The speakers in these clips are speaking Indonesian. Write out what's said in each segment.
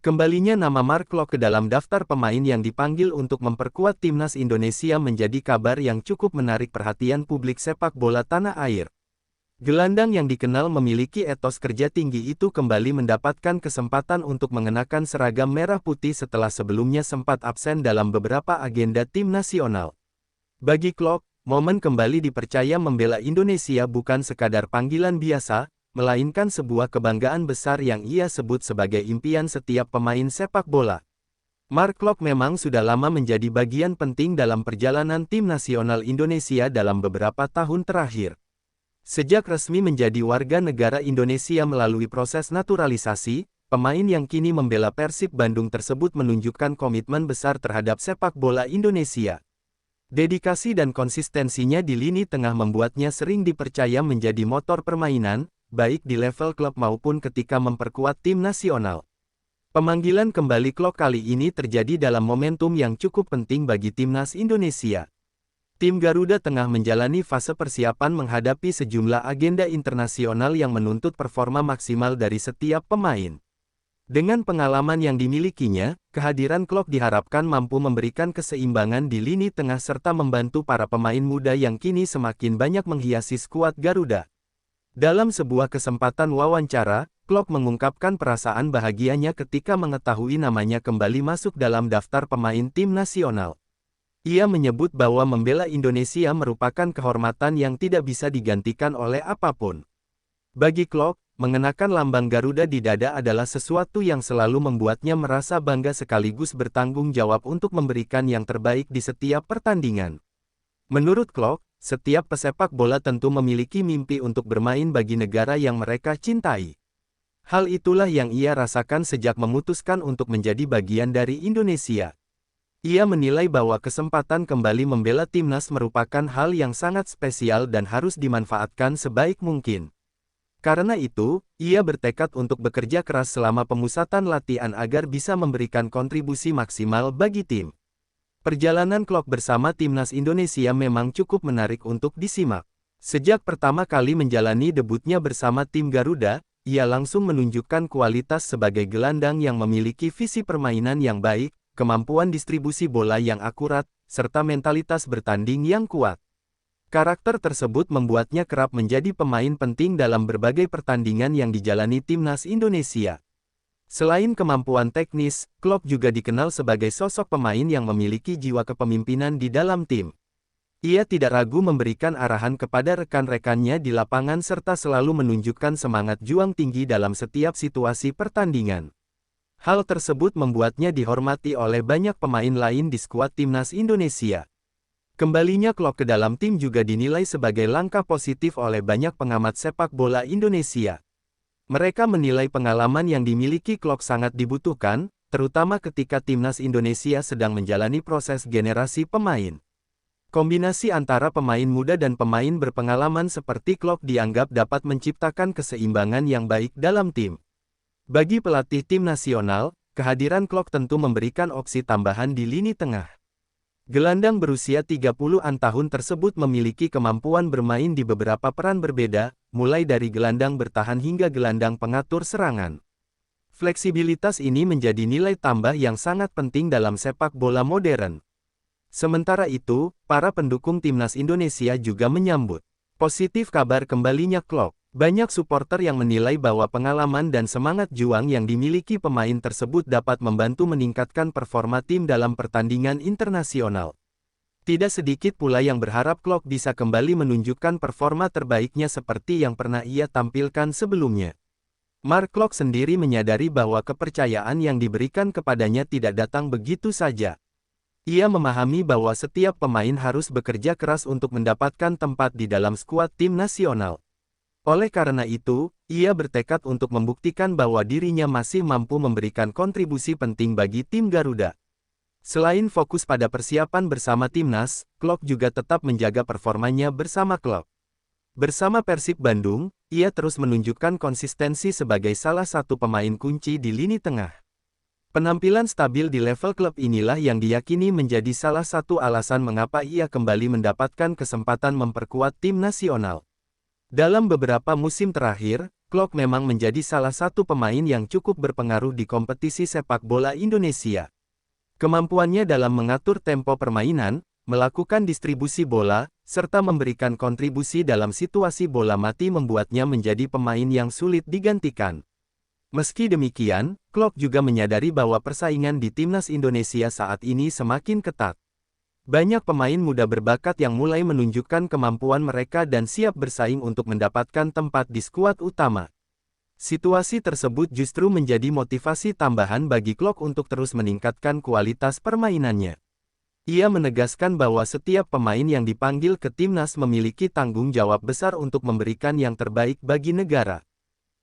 Kembalinya nama Mark Klok ke dalam daftar pemain yang dipanggil untuk memperkuat timnas Indonesia menjadi kabar yang cukup menarik perhatian publik sepak bola tanah air. Gelandang yang dikenal memiliki etos kerja tinggi itu kembali mendapatkan kesempatan untuk mengenakan seragam merah putih setelah sebelumnya sempat absen dalam beberapa agenda tim nasional. Bagi Klok, momen kembali dipercaya membela Indonesia bukan sekadar panggilan biasa, melainkan sebuah kebanggaan besar yang ia sebut sebagai impian setiap pemain sepak bola. Mark Klok memang sudah lama menjadi bagian penting dalam perjalanan tim nasional Indonesia dalam beberapa tahun terakhir. Sejak resmi menjadi warga negara Indonesia melalui proses naturalisasi, pemain yang kini membela Persib Bandung tersebut menunjukkan komitmen besar terhadap sepak bola Indonesia. Dedikasi dan konsistensinya di lini tengah membuatnya sering dipercaya menjadi motor permainan, baik di level klub maupun ketika memperkuat tim nasional. Pemanggilan kembali Klok kali ini terjadi dalam momentum yang cukup penting bagi timnas Indonesia. Tim Garuda tengah menjalani fase persiapan menghadapi sejumlah agenda internasional yang menuntut performa maksimal dari setiap pemain. Dengan pengalaman yang dimilikinya, kehadiran Klok diharapkan mampu memberikan keseimbangan di lini tengah serta membantu para pemain muda yang kini semakin banyak menghiasi skuad Garuda. Dalam sebuah kesempatan wawancara, Klok mengungkapkan perasaan bahagianya ketika mengetahui namanya kembali masuk dalam daftar pemain tim nasional. Ia menyebut bahwa membela Indonesia merupakan kehormatan yang tidak bisa digantikan oleh apapun. Bagi Klok, mengenakan lambang Garuda di dada adalah sesuatu yang selalu membuatnya merasa bangga sekaligus bertanggung jawab untuk memberikan yang terbaik di setiap pertandingan. Menurut Klok, setiap pesepak bola tentu memiliki mimpi untuk bermain bagi negara yang mereka cintai. Hal itulah yang ia rasakan sejak memutuskan untuk menjadi bagian dari Indonesia. Ia menilai bahwa kesempatan kembali membela timnas merupakan hal yang sangat spesial dan harus dimanfaatkan sebaik mungkin. Karena itu, ia bertekad untuk bekerja keras selama pemusatan latihan agar bisa memberikan kontribusi maksimal bagi tim. Perjalanan Klok bersama timnas Indonesia memang cukup menarik untuk disimak. Sejak pertama kali menjalani debutnya bersama tim Garuda, ia langsung menunjukkan kualitas sebagai gelandang yang memiliki visi permainan yang baik, kemampuan distribusi bola yang akurat, serta mentalitas bertanding yang kuat. Karakter tersebut membuatnya kerap menjadi pemain penting dalam berbagai pertandingan yang dijalani timnas Indonesia. Selain kemampuan teknis, Klok juga dikenal sebagai sosok pemain yang memiliki jiwa kepemimpinan di dalam tim. Ia tidak ragu memberikan arahan kepada rekan-rekannya di lapangan serta selalu menunjukkan semangat juang tinggi dalam setiap situasi pertandingan. Hal tersebut membuatnya dihormati oleh banyak pemain lain di skuad timnas Indonesia. Kembalinya Klok ke dalam tim juga dinilai sebagai langkah positif oleh banyak pengamat sepak bola Indonesia. Mereka menilai pengalaman yang dimiliki Klok sangat dibutuhkan, terutama ketika timnas Indonesia sedang menjalani proses generasi pemain. Kombinasi antara pemain muda dan pemain berpengalaman seperti Klok dianggap dapat menciptakan keseimbangan yang baik dalam tim. Bagi pelatih tim nasional, kehadiran Klok tentu memberikan opsi tambahan di lini tengah. Gelandang berusia 30-an tahun tersebut memiliki kemampuan bermain di beberapa peran berbeda, mulai dari gelandang bertahan hingga gelandang pengatur serangan. Fleksibilitas ini menjadi nilai tambah yang sangat penting dalam sepak bola modern. Sementara itu, para pendukung timnas Indonesia juga menyambut positif kabar kembalinya Klok. Banyak suporter yang menilai bahwa pengalaman dan semangat juang yang dimiliki pemain tersebut dapat membantu meningkatkan performa tim dalam pertandingan internasional. Tidak sedikit pula yang berharap Klok bisa kembali menunjukkan performa terbaiknya seperti yang pernah ia tampilkan sebelumnya. Mark Klok sendiri menyadari bahwa kepercayaan yang diberikan kepadanya tidak datang begitu saja. Ia memahami bahwa setiap pemain harus bekerja keras untuk mendapatkan tempat di dalam skuad tim nasional. Oleh karena itu, ia bertekad untuk membuktikan bahwa dirinya masih mampu memberikan kontribusi penting bagi tim Garuda. Selain fokus pada persiapan bersama timnas, Klok juga tetap menjaga performanya bersama klub. Bersama Persib Bandung, ia terus menunjukkan konsistensi sebagai salah satu pemain kunci di lini tengah. Penampilan stabil di level klub inilah yang diyakini menjadi salah satu alasan mengapa ia kembali mendapatkan kesempatan memperkuat tim nasional. Dalam beberapa musim terakhir, Klok memang menjadi salah satu pemain yang cukup berpengaruh di kompetisi sepak bola Indonesia. Kemampuannya dalam mengatur tempo permainan, melakukan distribusi bola, serta memberikan kontribusi dalam situasi bola mati membuatnya menjadi pemain yang sulit digantikan. Meski demikian, Klok juga menyadari bahwa persaingan di timnas Indonesia saat ini semakin ketat. Banyak pemain muda berbakat yang mulai menunjukkan kemampuan mereka dan siap bersaing untuk mendapatkan tempat di skuad utama. Situasi tersebut justru menjadi motivasi tambahan bagi Klok untuk terus meningkatkan kualitas permainannya. Ia menegaskan bahwa setiap pemain yang dipanggil ke timnas memiliki tanggung jawab besar untuk memberikan yang terbaik bagi negara.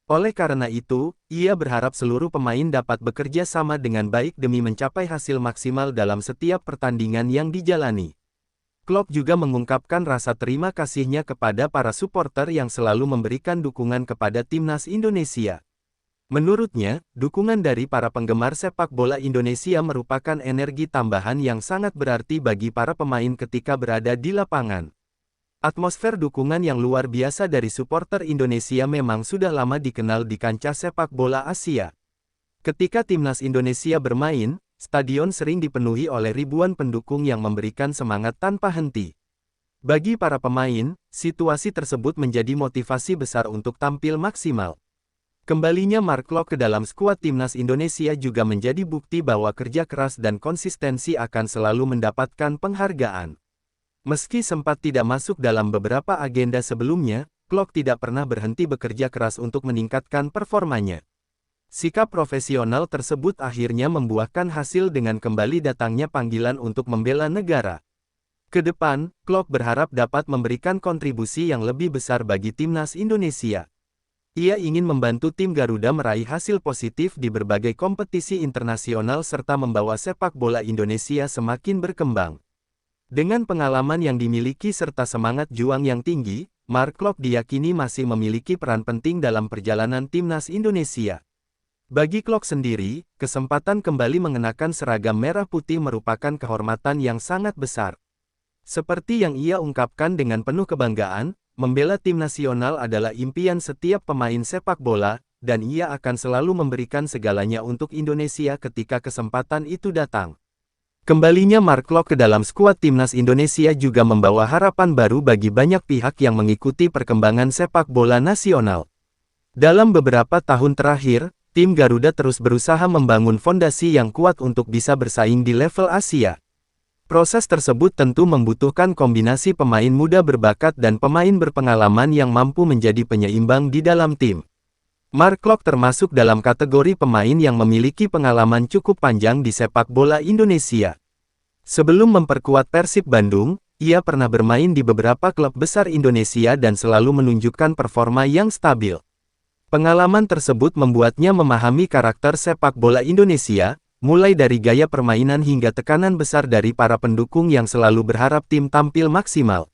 Oleh karena itu, ia berharap seluruh pemain dapat bekerja sama dengan baik demi mencapai hasil maksimal dalam setiap pertandingan yang dijalani. Klok juga mengungkapkan rasa terima kasihnya kepada para supporter yang selalu memberikan dukungan kepada timnas Indonesia. Menurutnya, dukungan dari para penggemar sepak bola Indonesia merupakan energi tambahan yang sangat berarti bagi para pemain ketika berada di lapangan. Atmosfer dukungan yang luar biasa dari supporter Indonesia memang sudah lama dikenal di kancah sepak bola Asia. Ketika timnas Indonesia bermain, stadion sering dipenuhi oleh ribuan pendukung yang memberikan semangat tanpa henti. Bagi para pemain, situasi tersebut menjadi motivasi besar untuk tampil maksimal. Kembalinya Mark Klok ke dalam skuad timnas Indonesia juga menjadi bukti bahwa kerja keras dan konsistensi akan selalu mendapatkan penghargaan. Meski sempat tidak masuk dalam beberapa agenda sebelumnya, Klok tidak pernah berhenti bekerja keras untuk meningkatkan performanya. Sikap profesional tersebut akhirnya membuahkan hasil dengan kembali datangnya panggilan untuk membela negara. Ke depan, Klok berharap dapat memberikan kontribusi yang lebih besar bagi timnas Indonesia. Ia ingin membantu tim Garuda meraih hasil positif di berbagai kompetisi internasional serta membawa sepak bola Indonesia semakin berkembang. Dengan pengalaman yang dimiliki serta semangat juang yang tinggi, Mark Klok diyakini masih memiliki peran penting dalam perjalanan timnas Indonesia. Bagi Klok sendiri, kesempatan kembali mengenakan seragam merah putih merupakan kehormatan yang sangat besar. Seperti yang ia ungkapkan dengan penuh kebanggaan, membela tim nasional adalah impian setiap pemain sepak bola, dan ia akan selalu memberikan segalanya untuk Indonesia ketika kesempatan itu datang. Kembalinya Mark Klok ke dalam skuad timnas Indonesia juga membawa harapan baru bagi banyak pihak yang mengikuti perkembangan sepak bola nasional. Dalam beberapa tahun terakhir, tim Garuda terus berusaha membangun fondasi yang kuat untuk bisa bersaing di level Asia. Proses tersebut tentu membutuhkan kombinasi pemain muda berbakat dan pemain berpengalaman yang mampu menjadi penyeimbang di dalam tim. Mark Klok termasuk dalam kategori pemain yang memiliki pengalaman cukup panjang di sepak bola Indonesia. Sebelum memperkuat Persib Bandung, ia pernah bermain di beberapa klub besar Indonesia dan selalu menunjukkan performa yang stabil. Pengalaman tersebut membuatnya memahami karakter sepak bola Indonesia, mulai dari gaya permainan hingga tekanan besar dari para pendukung yang selalu berharap tim tampil maksimal.